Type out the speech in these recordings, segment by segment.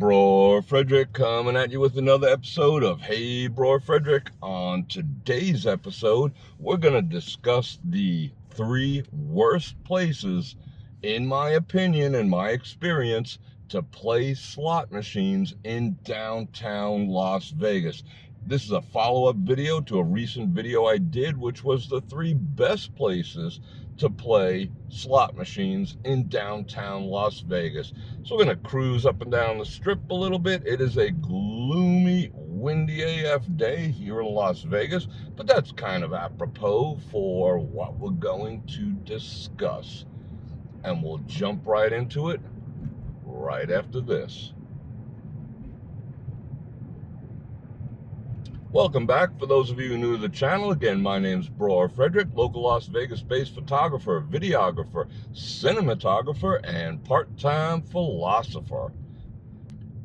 Bror Fredrik coming at you with another episode of Hey Bror Fredrik. On today's episode, we're going to discuss the 3 worst places, in my opinion and my experience, to play slot machines in downtown Las Vegas. This is a follow-up video to a recent video I did, which was the 3 best places to play slot machines in downtown Las Vegas. So we're going to cruise up and down the strip a little bit. It is a gloomy, windy AF day here in Las Vegas, but that's kind of apropos for what we're going to discuss. And we'll jump right into it right after this. Welcome back. For those of you new to the channel, again, my name's Bror Fredrik, local Las Vegas-based photographer, videographer, cinematographer, and part-time philosopher.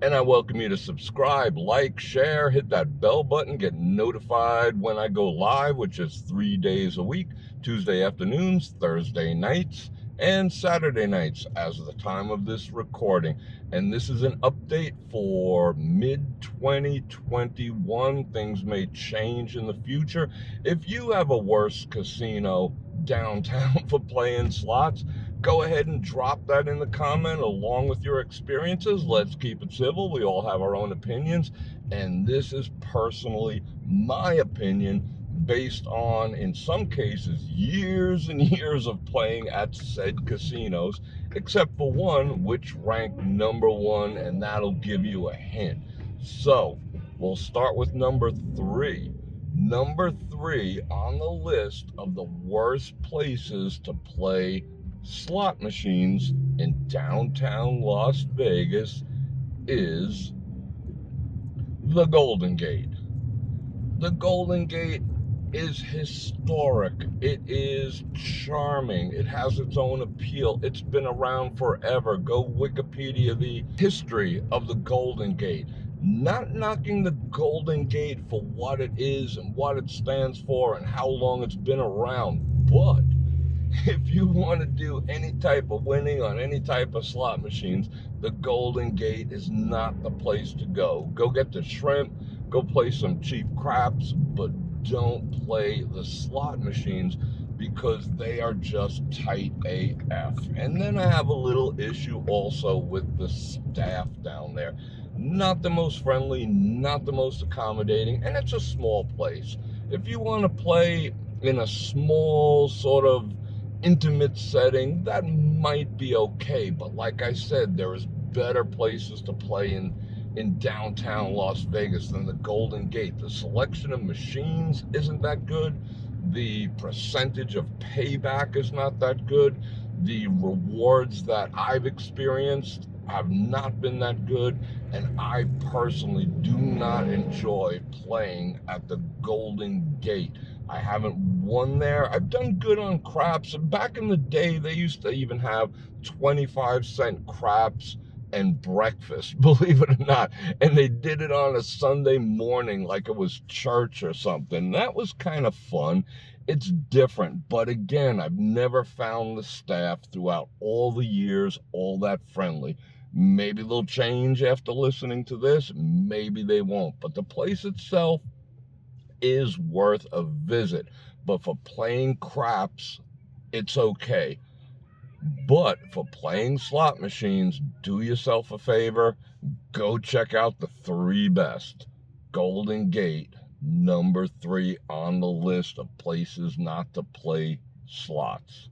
And I welcome you to subscribe, like, share, hit that bell button, get notified when I go live, which is 3 days a week, Tuesday afternoons, Thursday nights, and Saturday nights as of the time of this recording. And this is an update for mid-2021. Things may change in the future. If you have a worse casino downtown for playing slots, go ahead and drop that in the comment along with your experiences. Let's keep it civil. We all have our own opinions. And this is personally my opinion, based on, in some cases, years and years of playing at said casinos, except for one which ranked #1, and that'll give you a hint. So we'll start with number 3. Number 3 on the list of the worst places to play slot machines in downtown Las Vegas is the Golden Gate. The Golden Gate is historic. It is charming. It has its own appeal. It's been around forever. Go Wikipedia the history of the Golden Gate. Not knocking the Golden Gate for what it is and what it stands for and how long it's been around, but if you want to do any type of winning on any type of slot machines, the Golden Gate is not the place to go. Go get the shrimp, go play some cheap craps, but don't play the slot machines because they are just tight AF. And then I have a little issue also with the staff down there. Not the most friendly, not the most accommodating, and it's a small place. If you want to play in a small sort of intimate setting, that might be okay, but like I said, there is better places to play in downtown Las Vegas than the Golden Gate. The selection of machines isn't that good. The percentage of payback is not that good. The rewards that I've experienced have not been that good, and I personally do not enjoy playing at the Golden Gate. I haven't won there. I've done good on craps. Back in the day, they used to even have 25-cent craps and breakfast, believe it or not. And they did it on a Sunday morning like it was church or something. That was kind of fun. It's different. But again, I've never found the staff throughout all the years all that friendly. Maybe they'll change after listening to this. Maybe they won't. But the place itself is worth a visit. But for playing craps, it's okay. But for playing slot machines, do yourself a favor, go check out the 3 best. Golden Gate, number 3 on the list of places not to play slots.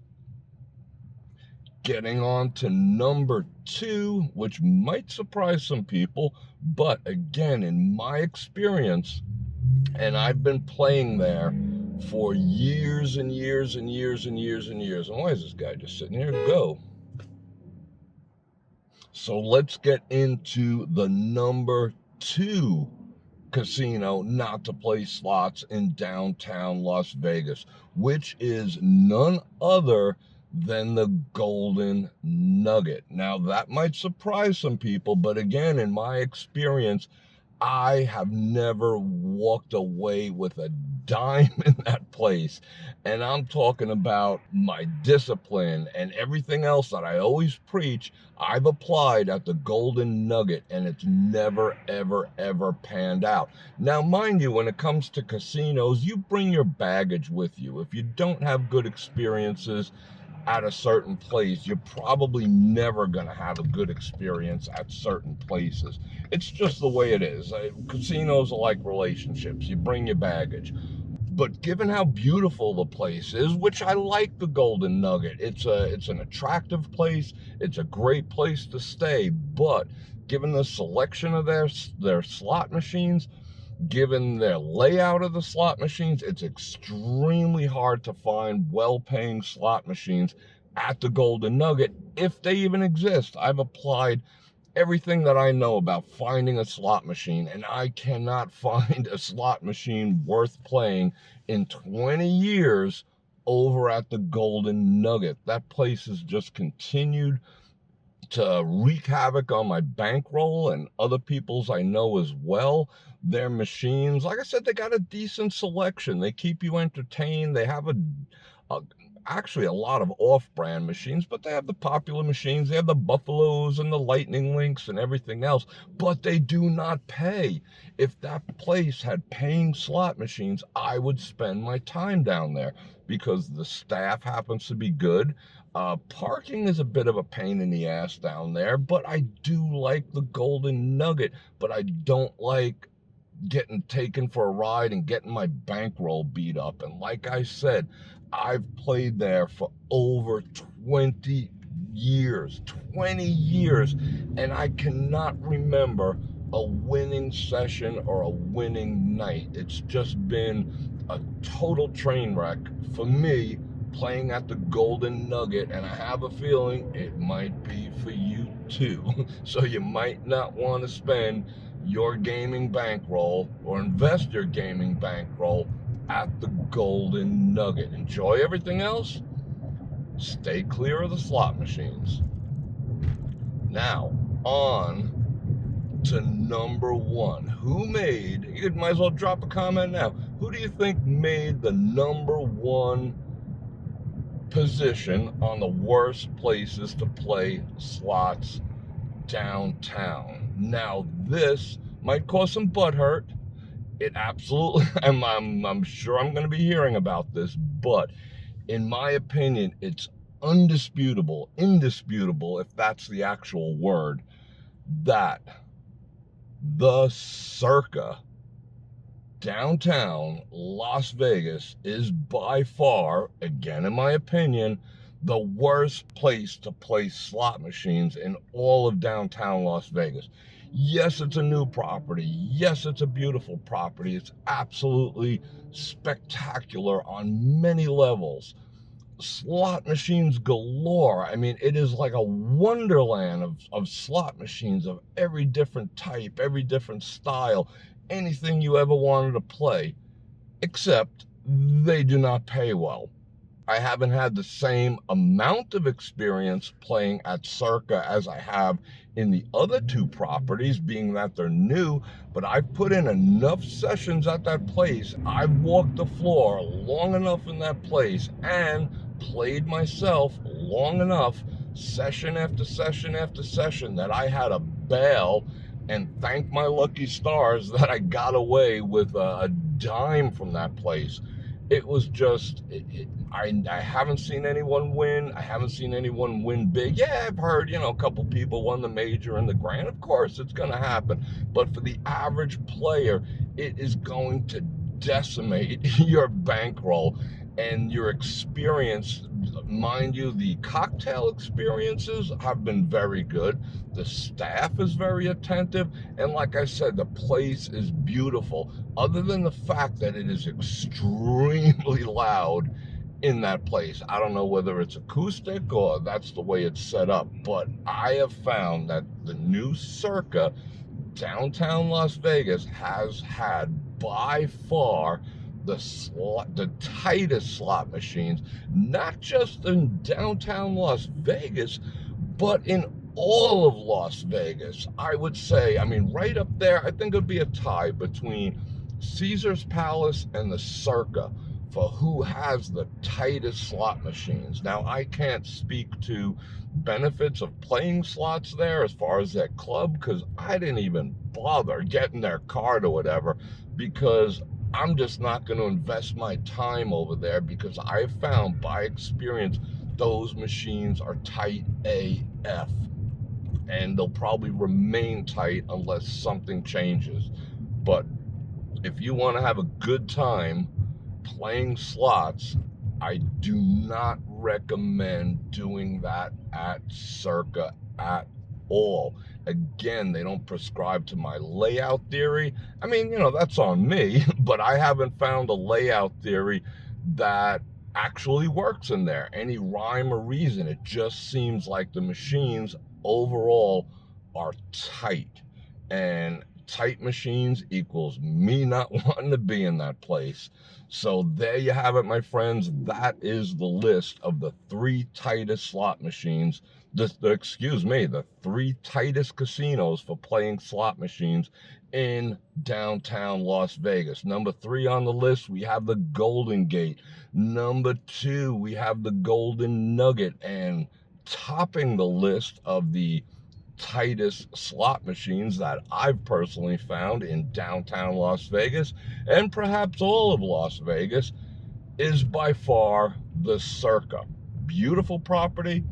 Getting on to number 2, which might surprise some people, but again, in my experience, and I've been playing there for years and years and years and years and years. And why is this guy just sitting here? Go. So let's get into the number 2 casino not to play slots in downtown Las Vegas, which is none other than the Golden Nugget. Now, that might surprise some people, but again, in my experience, I have never walked away with a dime in that place. And I'm talking about my discipline and everything else that I always preach. I've applied at the Golden Nugget, and it's never, ever, ever panned out. Now, mind you, when it comes to casinos, you bring your baggage with you. If you don't have good experiences at a certain place, you're probably never going to have a good experience at certain places. It's just the way it is. Casinos are like relationships. You bring your baggage. But given how beautiful the place is, which I like the Golden Nugget, it's an attractive place. It's a great place to stay. But given the selection of their slot machines, given their layout of the slot machines, it's extremely hard to find well-paying slot machines at the Golden Nugget, if they even exist. I've applied everything that I know about finding a slot machine, and I cannot find a slot machine worth playing in 20 years over at the Golden Nugget. That place has just continued to wreak havoc on my bankroll and other people's I know as well. Their machines, like I said, they got a decent selection. They keep you entertained. They have a actually a lot of off-brand machines, but they have the popular machines. They have the Buffaloes and the Lightning Links and everything else, but they do not pay. If that place had paying slot machines, I would spend my time down there because the staff happens to be good. Parking is a bit of a pain in the ass down there, but I do like the Golden Nugget, but I don't like getting taken for a ride and getting my bankroll beat up. And like I said, I've played there for over 20 years, and I cannot remember a winning session or a winning night. It's just been a total train wreck for me playing at the Golden Nugget, and I have a feeling it might be for you too. So you might not want to spend your gaming bankroll or invest your gaming bankroll at the Golden Nugget. Enjoy everything else. Stay clear of the slot machines. Now, on to number one. Who made, you might as well drop a comment now. Who do you think made the number one position on the worst places to play slots downtown? Now, this might cause some butt hurt. It absolutely, I'm sure I'm going to be hearing about this, but in my opinion, it's indisputable, if that's the actual word, that the Circa downtown Las Vegas is by far, again in my opinion, the worst place to play slot machines in all of downtown Las Vegas. Yes, it's a new property. Yes, it's a beautiful property. It's absolutely spectacular on many levels. Slot machines galore. I mean, it is like a wonderland of slot machines of every different type, every different style, anything you ever wanted to play, except they do not pay well. I haven't had the same amount of experience playing at Circa as I have in the other two properties, being that they're new, but I've put in enough sessions at that place. I've walked the floor long enough in that place and played myself long enough, session after session after session, that I had to bail and thank my lucky stars that I got away with a dime from that place. It was just, I haven't seen anyone win. I haven't seen anyone win big. Yeah, I've heard, a couple people won the major and the grand. Of course, it's going to happen. But for the average player, it is going to decimate your bankroll and your experience. Mind you, the cocktail experiences have been very good. The staff is very attentive. And like I said, the place is beautiful, other than the fact that it is extremely loud in that place. I don't know whether it's acoustic or that's the way it's set up, but I have found that the new Circa downtown Las Vegas has had by far the tightest slot machines, not just in downtown Las Vegas, but in all of Las Vegas, I would say, I mean, right up there, I think it would be a tie between Caesar's Palace and the Circa for who has the tightest slot machines. Now, I can't speak to benefits of playing slots there as far as their club, because I didn't even bother getting their card or whatever, because I'm just not going to invest my time over there, because I've found by experience those machines are tight AF, and they'll probably remain tight unless something changes. But if you want to have a good time playing slots, I do not recommend doing that at Circa at all. Again, they don't prescribe to my layout theory. I mean, that's on me, but I haven't found a layout theory that actually works in there. Any rhyme or reason. It just seems like the machines overall are tight. And tight machines equals me not wanting to be in that place. So there you have it, my friends. That is the list of the 3 tightest slot machines. The 3 tightest casinos for playing slot machines in downtown Las Vegas. Number 3 on the list, we have the Golden Gate. Number 2, we have the Golden Nugget. And topping the list of the tightest slot machines that I've personally found in downtown Las Vegas, and perhaps all of Las Vegas, is by far the Circa. Beautiful property.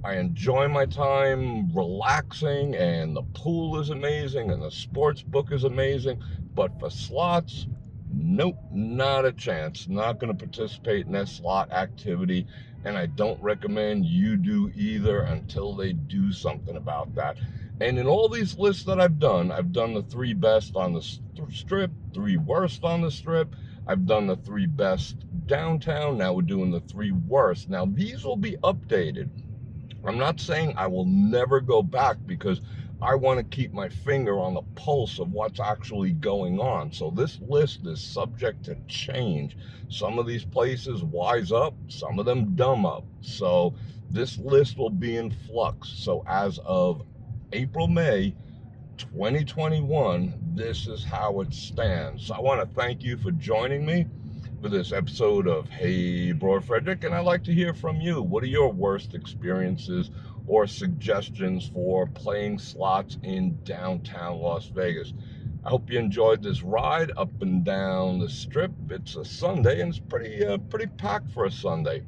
I enjoy my time relaxing, and the pool is amazing, and the sports book is amazing. But for slots, nope, not a chance. Not going to participate in that slot activity, and I don't recommend you do either until they do something about that. And in all these lists that I've done the 3 best on the strip, 3 worst on the strip. I've done the 3 best downtown. Now we're doing the 3 worst. Now these will be updated. I'm not saying I will never go back, because I want to keep my finger on the pulse of what's actually going on. So this list is subject to change. Some of these places wise up, some of them dumb up. So this list will be in flux. So as of April, May 2021, this is how it stands. So I want to thank you for joining me for this episode of Hey Bror Fredrik, and I'd like to hear from you. What are your worst experiences or suggestions for playing slots in downtown Las Vegas? I hope you enjoyed this ride up and down the strip. It's a Sunday, and it's pretty packed for a Sunday.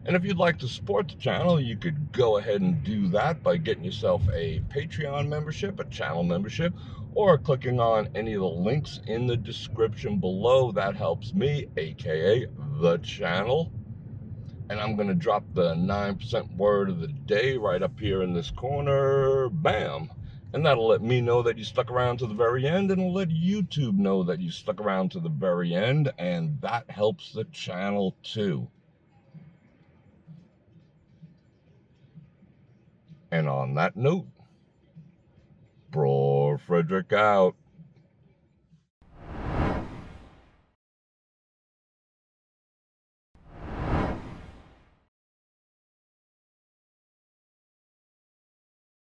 And if you'd like to support the channel, you could go ahead and do that by getting yourself a Patreon membership, a channel membership, or clicking on any of the links in the description below. That helps me, aka the channel. And I'm going to drop the 9% word of the day right up here in this corner. Bam! And that'll let me know that you stuck around to the very end, and it'll let YouTube know that you stuck around to the very end, and that helps the channel too. And on that note, Bror Fredrik out.